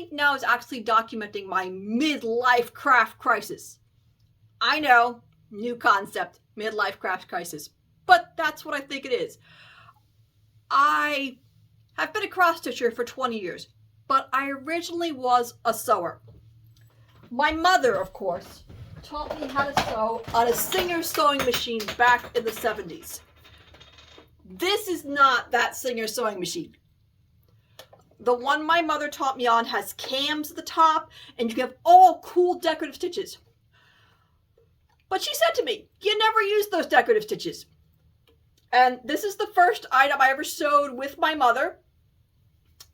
think now is actually documenting my midlife craft crisis. I know, new concept, midlife craft crisis, but that's what I think it is. I have been a cross stitcher for 20 years, but I originally was a sewer. My mother, of course, taught me how to sew on a Singer sewing machine back in the 70s. This is not that Singer sewing machine. The one my mother taught me on has cams at the top, and you can have all cool decorative stitches. But she said to me, you never use those decorative stitches. And this is the first item I ever sewed with my mother.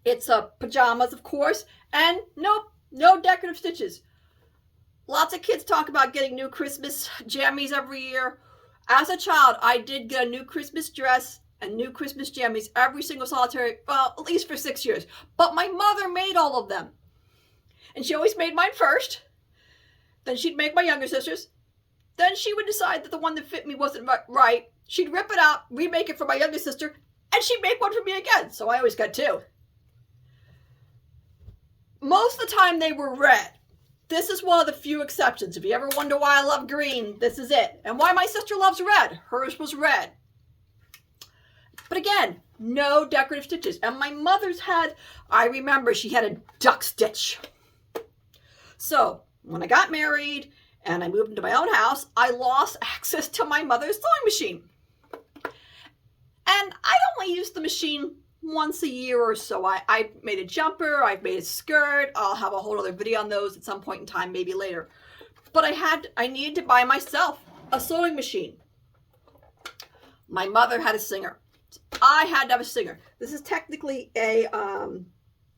It's pajamas, of course, and nope, no decorative stitches. Lots of kids talk about getting new Christmas jammies every year. As a child, I did get a new Christmas dress and new Christmas jammies every single solitary, well, at least for 6 years. But my mother made all of them. And she always made mine first. Then she'd make my younger sisters. Then she would decide that the one that fit me wasn't right. She'd rip it out, remake it for my younger sister, and she'd make one for me again. So I always got two. Most of the time they were red. This is one of the few exceptions. If you ever wonder why I love green, this is it. And why my sister loves red. Hers was red. But again, no decorative stitches. And my mother's had, I remember she had a duck stitch. So when I got married and I moved into my own house, I lost access to my mother's sewing machine. And I only used the machine once a year or so. I made a jumper, I've made a skirt. I'll have a whole other video on those at some point in time, maybe later. But I needed to buy myself a sewing machine. My mother had a Singer. I had to have a Singer. This is technically a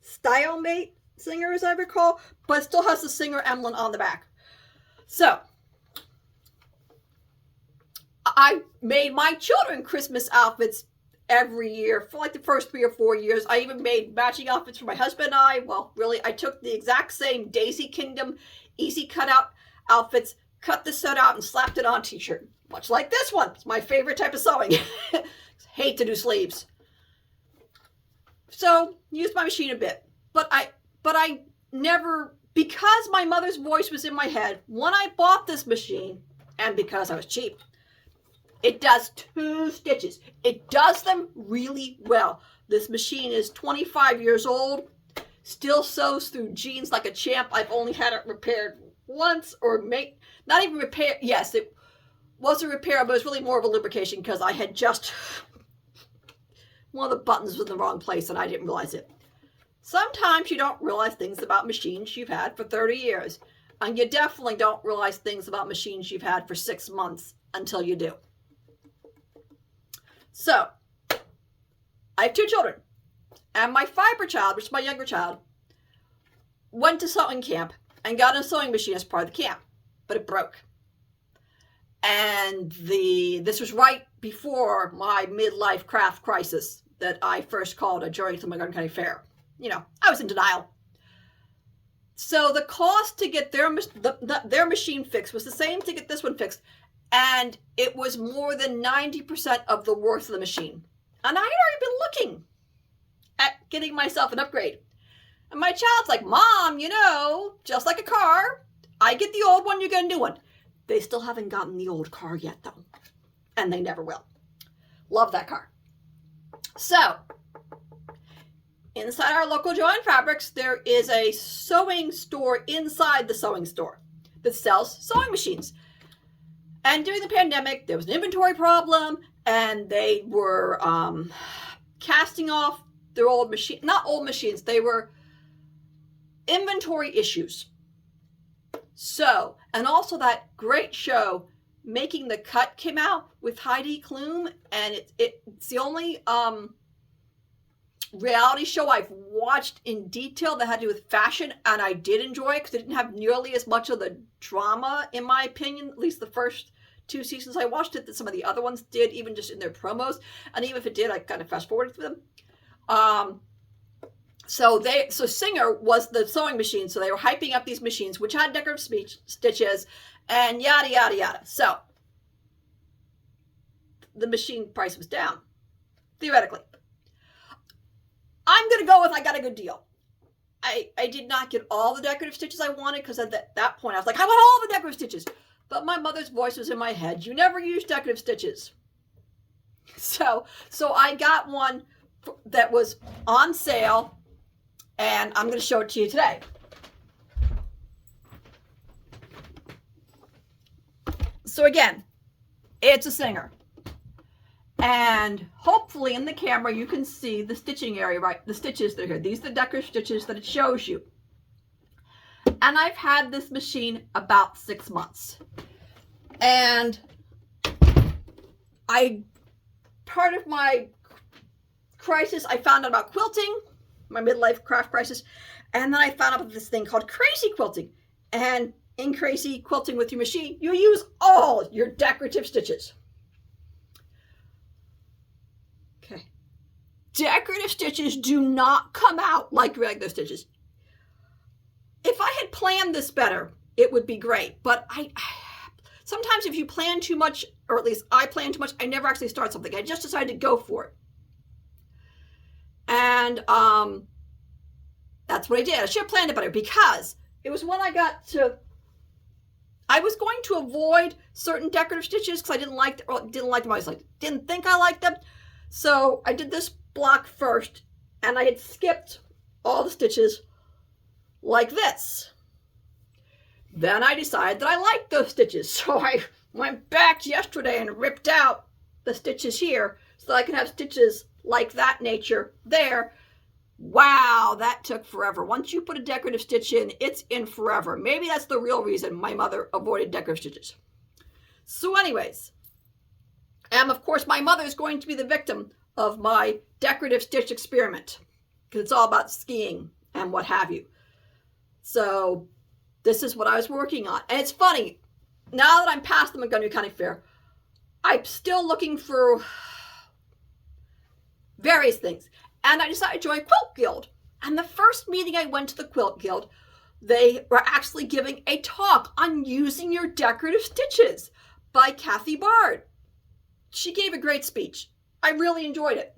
Style Mate Singer, as I recall, but it still has the Singer emblem on the back. So I made my children Christmas outfits every year for like the first 3 or 4 years. I even made matching outfits for my husband and I. Well, really, I took the exact same Daisy Kingdom easy cutout outfits, cut the set out and slapped it on a t-shirt. Much like this one. It's my favorite type of sewing. Hate to do sleeves. So, used my machine a bit. But I never, because my mother's voice was in my head, when I bought this machine, and because I was cheap, it does 2 stitches. It does them really well. This machine is 25 years old, still sews through jeans like a champ. I've only had it repaired once, or not even repaired. Yes, it was a repair, but it was really more of a lubrication because I had just, one of the buttons was in the wrong place and I didn't realize it. Sometimes you don't realize things about machines you've had for 30 years. And you definitely don't realize things about machines you've had for 6 months until you do. So, I have 2 children. And my fiber child, which is my younger child, went to sewing camp and got a sewing machine as part of the camp. But it broke. And this was right before my midlife craft crisis that I first called during the Montgomery County Fair. You know, I was in denial. So the cost to get their machine fixed was the same to get this one fixed. And it was more than 90% of the worth of the machine. And I had already been looking at getting myself an upgrade. And my child's like, Mom, you know, just like a car, I get the old one, you get a new one. They still haven't gotten the old car yet, though. And they never will. Love that car. So, inside our local Joann Fabrics, there is a sewing store inside the sewing store that sells sewing machines. And during the pandemic, there was an inventory problem, and they were casting off their old machine, not old machines, they were inventory issues. So, and also that great show, Making the Cut, came out with Heidi Klum, and it's the only reality show I've watched in detail that had to do with fashion, and I did enjoy it because it didn't have nearly as much of the drama, in my opinion, at least the first 2 seasons I watched it, that some of the other ones did, even just in their promos. And even if it did, I kind of fast forwarded through them. So Singer was the sewing machine, so they were hyping up these machines, which had decorative stitches, and yada, yada, yada. So the machine price was down, theoretically. I'm going to go with I got a good deal. I did not get all the decorative stitches I wanted, because at that point I was like, I want all the decorative stitches. But my mother's voice was in my head. You never use decorative stitches. So I got one that was on sale, and I'm going to show it to you today. So again, it's a Singer. And hopefully in the camera you can see the stitching area, right? The stitches that are here. These are the decorative stitches that it shows you. And I've had this machine about 6 months. And part of my crisis, I found out about quilting, my midlife craft crisis, and then I found out about this thing called crazy quilting. And in crazy quilting with your machine, you use all your decorative stitches. Okay. Decorative stitches do not come out like regular stitches. If I had planned this better, it would be great. But sometimes if you plan too much, or at least I plan too much, I never actually start something. I just decided to go for it. And that's what I did. I should have planned it better, because it was when I was going to avoid certain decorative stitches because I didn't like them. I was like, didn't think I liked them. So I did this block first, and I had skipped all the stitches like this. Then I decided that I liked those stitches. So I went back yesterday and ripped out the stitches here so that I can have stitches like that nature there. Wow, that took forever. Once you put a decorative stitch in, it's in forever. Maybe that's the real reason my mother avoided decorative stitches. So anyways, and of course my mother is going to be the victim of my decorative stitch experiment, because it's all about skiing and what have you. So this is what I was working on. And it's funny, now that I'm past the Montgomery County Fair, I'm still looking for various things. And I decided to join Quilt Guild. And the first meeting I went to the Quilt Guild, they were actually giving a talk on using your decorative stitches by Kathy Bard. She gave a great speech. I really enjoyed it.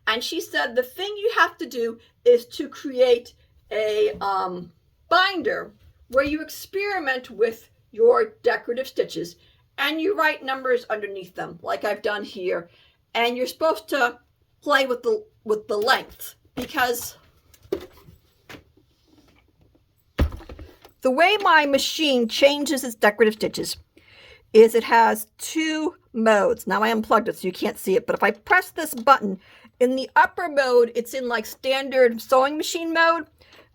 And she said the thing you have to do is to create a binder where you experiment with your decorative stitches and you write numbers underneath them, like I've done here. And you're supposed to play with the length, because the way my machine changes its decorative stitches is it has 2 modes. Now I unplugged it so you can't see it, but if I press this button, in the upper mode it's in like standard sewing machine mode,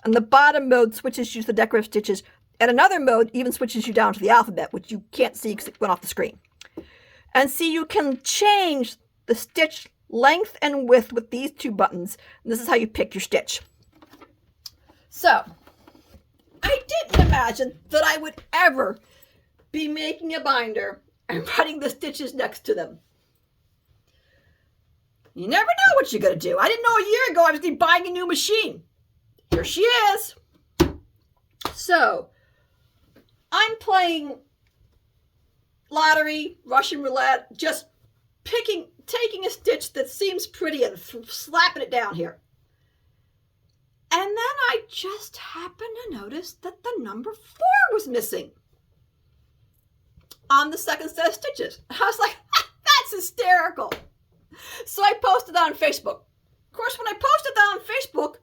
and the bottom mode switches you to the decorative stitches, and another mode even switches you down to the alphabet, which you can't see because it went off the screen. And see, you can change the stitch length and width with these 2 buttons. And this is how you pick your stitch. So I didn't imagine that I would ever be making a binder and putting the stitches next to them. You never know what you're going to do. I didn't know a year ago I was going to be buying a new machine. Here she is. So I'm playing lottery, Russian roulette, just taking a stitch that seems pretty and slapping it down here. And then I just happened to notice that the number 4 was missing on the second set of stitches. I was like, that's hysterical. So I posted that on Facebook. Of course, when I posted that on Facebook,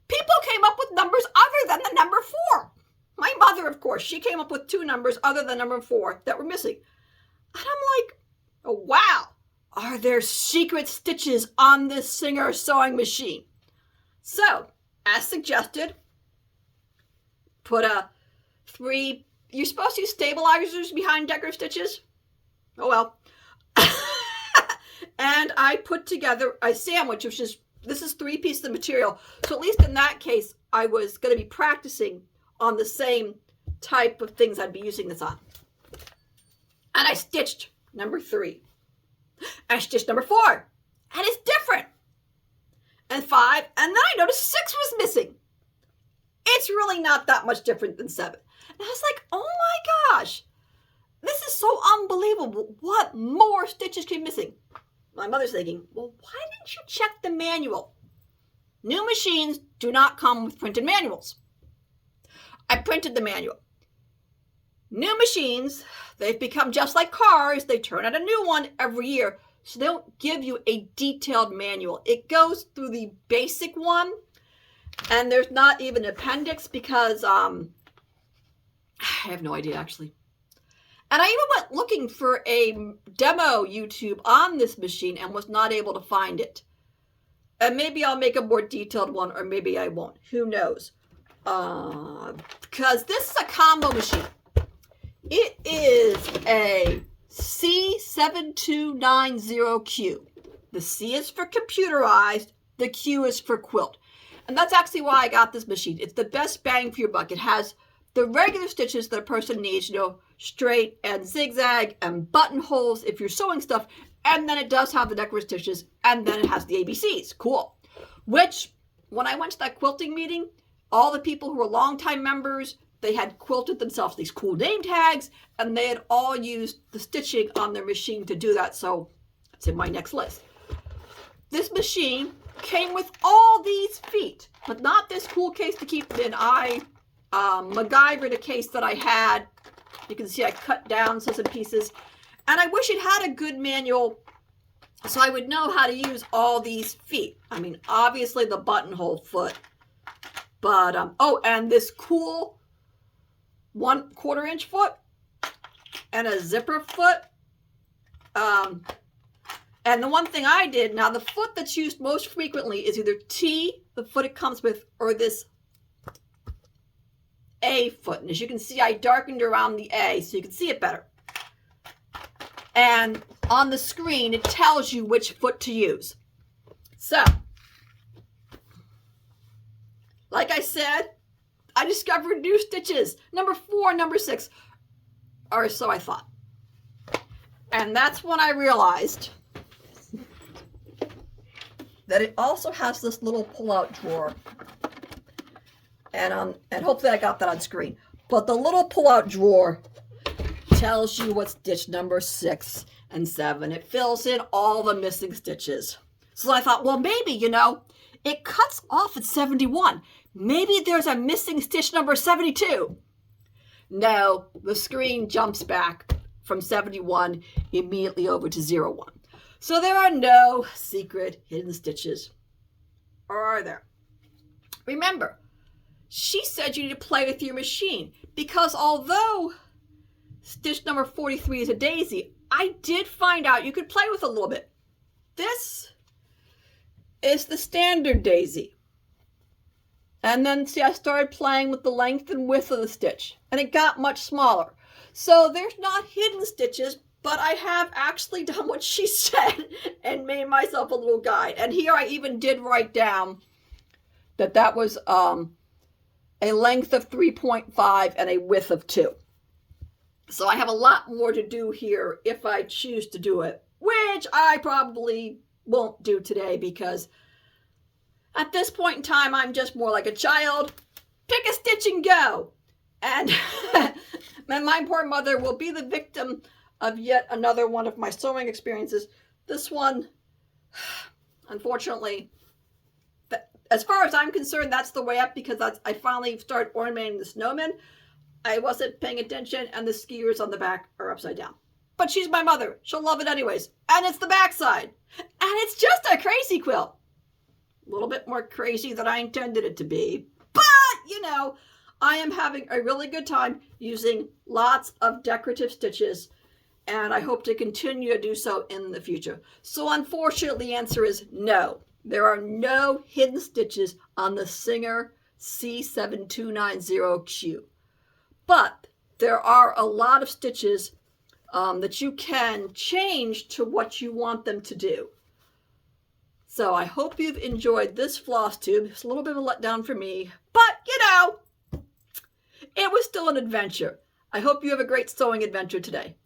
people came up with numbers other than the number 4. My mother, of course, she came up with 2 numbers other than number 4 that were missing. And I'm like, oh, wow. Are there secret stitches on this Singer sewing machine? So, as suggested, put a 3, you're supposed to use stabilizers behind decorative stitches? Oh well. And I put together a sandwich, which is, this is 3 pieces of material. So at least in that case, I was going to be practicing on the same type of things I'd be using this on. And I stitched number 3. I stitched number 4, and it's different. And 5, and then I noticed 6 was missing. It's really not that much different than 7. And I was like, oh my gosh, this is so unbelievable. What more stitches came missing? My mother's thinking, well, why didn't you check the manual? New machines do not come with printed manuals. I printed the manual. New machines, they've become just like cars. They turn out a new one every year. So they don't give you a detailed manual. It goes through the basic one. And there's not even an appendix because I have no idea, actually. And I even went looking for a demo YouTube on this machine and was not able to find it. And maybe I'll make a more detailed one, or maybe I won't. Who knows? Because this is a combo machine. It is a C7920Q. The C is for computerized. The Q is for quilt. And that's actually why I got this machine. It's the best bang for your buck. It has the regular stitches that a person needs, you know, straight and zigzag and buttonholes if you're sewing stuff. And then it does have the decorative stitches, and then it has the ABCs. Cool. Which, when I went to that quilting meeting, all the people who were longtime members, they had quilted themselves these cool name tags, and they had all used the stitching on their machine to do that. So it's in my next list. This machine came with all these feet, but not this cool case to keep it in. I MacGyvered a case that I had. You can see I cut down some pieces. And I wish it had a good manual so I would know how to use all these feet. I mean, obviously the buttonhole foot. But, oh, and this cool 1/4 inch foot and a zipper foot. And the one thing I did, now the foot that's used most frequently is either T, the foot it comes with, or this A foot. And as you can see, I darkened around the A so you can see it better. And on the screen, it tells you which foot to use. So, like I said, I discovered new stitches. Number 4, number 6, or so I thought. And that's when I realized that it also has this little pull-out drawer. And hopefully I got that on screen. But the little pull-out drawer tells you what stitch number 6 and 7. It fills in all the missing stitches. So I thought, well, maybe, you know, it cuts off at 71. Maybe there's a missing stitch number 72. No, the screen jumps back from 71 immediately over to 01. So there are no secret hidden stitches. Or are there? Remember, she said you need to play with your machine, because although stitch number 43 is a daisy, I did find out you could play with a little bit. This is the standard daisy. And then, see, I started playing with the length and width of the stitch, and it got much smaller. So there's not hidden stitches, but I have actually done what she said and made myself a little guide. And here I even did write down that that was a length of 3.5 and a width of 2. So I have a lot more to do here if I choose to do it, which I probably won't do today, because at this point in time, I'm just more like a child. Pick a stitch and go. And my poor mother will be the victim of yet another one of my sewing experiences. This one, unfortunately, as far as I'm concerned, that's the way up, because I finally started ornamenting the snowman. I wasn't paying attention, and the skiers on the back are upside down. But she's my mother. She'll love it anyways. And it's the backside. And it's just a crazy quilt. A little bit more crazy than I intended it to be. But, you know, I am having a really good time using lots of decorative stitches, and I hope to continue to do so in the future. So unfortunately, the answer is no. There are no hidden stitches on the Singer C7920Q. But there are a lot of stitches that you can change to what you want them to do. So I hope you've enjoyed this floss tube. It's a little bit of a letdown for me, but you know, it was still an adventure. I hope you have a great sewing adventure today.